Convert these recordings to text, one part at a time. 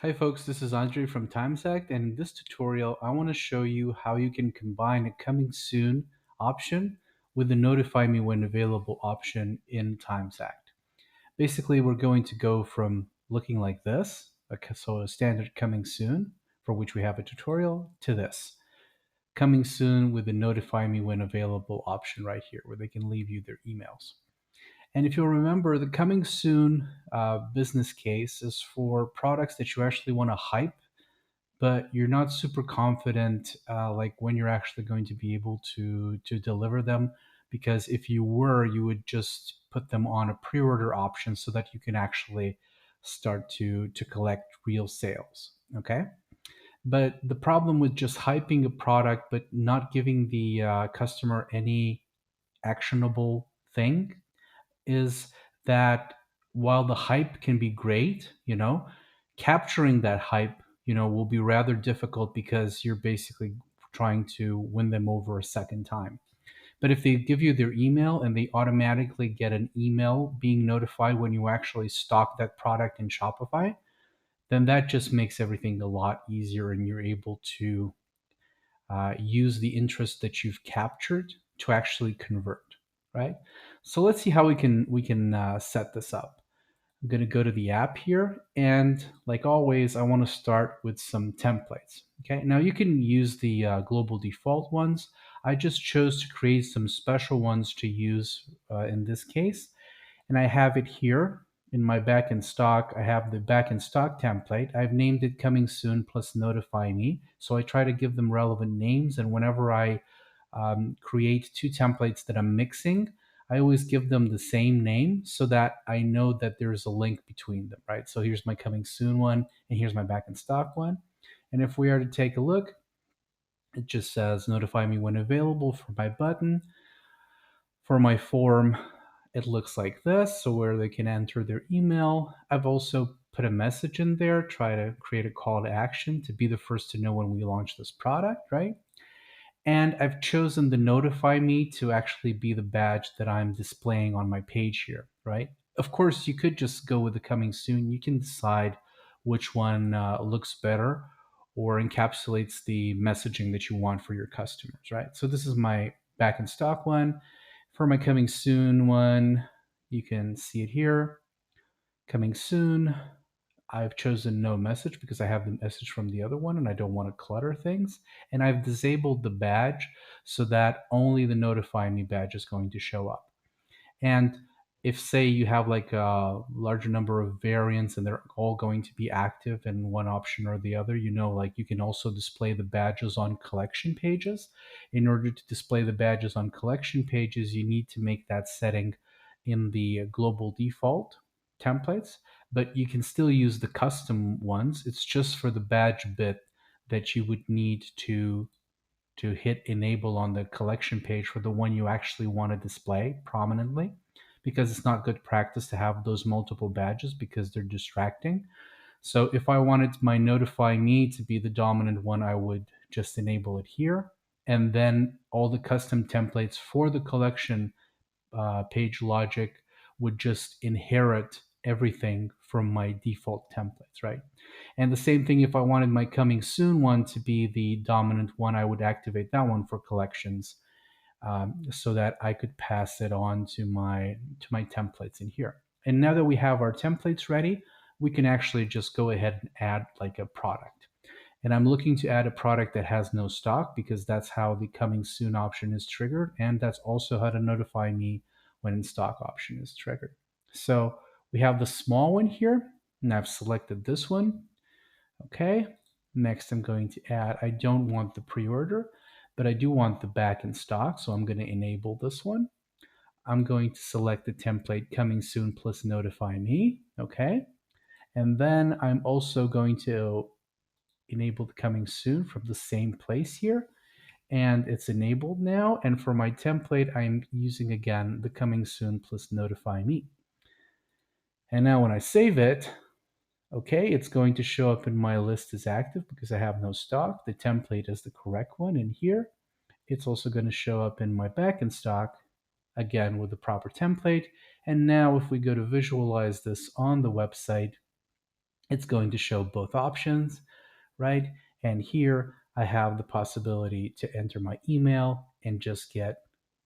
Hi folks, this is Andre from Timesact, and in this tutorial I want to show you how you can combine a coming soon option with the notify me when available option in Timesact. Basically, we're going to go from looking like this, so a standard coming soon, for which we have a tutorial, to this. Coming soon with the notify me when available option right here, where they can leave you their emails. And if you'll remember, the coming soon business case is for products that you actually want to hype, but you're not super confident like when you're actually going to be able to deliver them. Because if you were, you would just put them on a pre-order option so that you can actually start to collect real sales. Okay. But the problem with just hyping a product but not giving the customer any actionable thing is that while the hype can be great, capturing that hype, will be rather difficult because you're basically trying to win them over a second time. But if they give you their email and they automatically get an email being notified when you actually stock that product in Shopify, then that just makes everything a lot easier and you're able to use the interest that you've captured to actually convert, right? So let's see how we can set this up. I'm going to go to the app here, and like always, I want to start with some templates. Okay, now you can use the global default ones. I just chose to create some special ones to use in this case, and I have it here in my back in stock. I have the back in stock template. I've named it coming soon plus notify me. So I try to give them relevant names, and whenever I create two templates that I'm mixing, I always give them the same name so that I know that there's a link between them, right? So here's my coming soon one, and here's my back in stock one. And if we are to take a look, it just says notify me when available for my button. For my form, it looks like this, so where they can enter their email. I've also put a message in there, try to create a call to action to be the first to know when we launch this product, right? And I've chosen the notify me to actually be the badge that I'm displaying on my page here, right? Of course, you could just go with the coming soon. You can decide which one looks better or encapsulates the messaging that you want for your customers, right? So this is my back in stock one. For my coming soon one, you can see it here. Coming soon. I've chosen no message because I have the message from the other one and I don't want to clutter things. And I've disabled the badge so that only the notify me badge is going to show up. And if, say, you have like a larger number of variants and they're all going to be active in one option or the other, like you can also display the badges on collection pages. In order to display the badges on collection pages, you need to make that setting in the global default templates, but you can still use the custom ones. It's just for the badge bit that you would need to hit enable on the collection page for the one you actually want to display prominently, because it's not good practice to have those multiple badges because they're distracting. So if I wanted my notify me to be the dominant one, I would just enable it here. And then all the custom templates for the collection page logic would just inherit everything from my default templates, right? And the same thing, if I wanted my coming soon one to be the dominant one, I would activate that one for collections, so that I could pass it on to my templates in here. And now that we have our templates ready, we can actually just go ahead and add like a product. And I'm looking to add a product that has no stock because that's how the coming soon option is triggered. And that's also how to notify me when in stock option is triggered. So we have the small one here, and I've selected this one. Okay. Next, I'm going to add, I don't want the pre-order, but I do want the back in stock. So I'm going to enable this one. I'm going to select the template coming soon plus notify me. Okay. And then I'm also going to enable the coming soon from the same place here. And it's enabled now. And for my template, I'm using again the coming soon plus notify me. And now when I save it, okay, it's going to show up in my list as active because I have no stock. The template is the correct one in here. It's also going to show up in my back in stock, again with the proper template. And now if we go to visualize this on the website, it's going to show both options, right? And here I have the possibility to enter my email and just get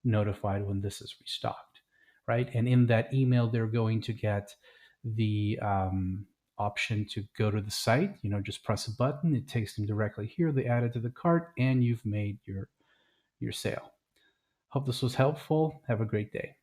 notified when this is restocked, right? And in that email, they're going to get the option to go to the site. Just press a button, it takes them directly here. They add it to the cart, and you've made your sale. Hope this was helpful. Have a great day.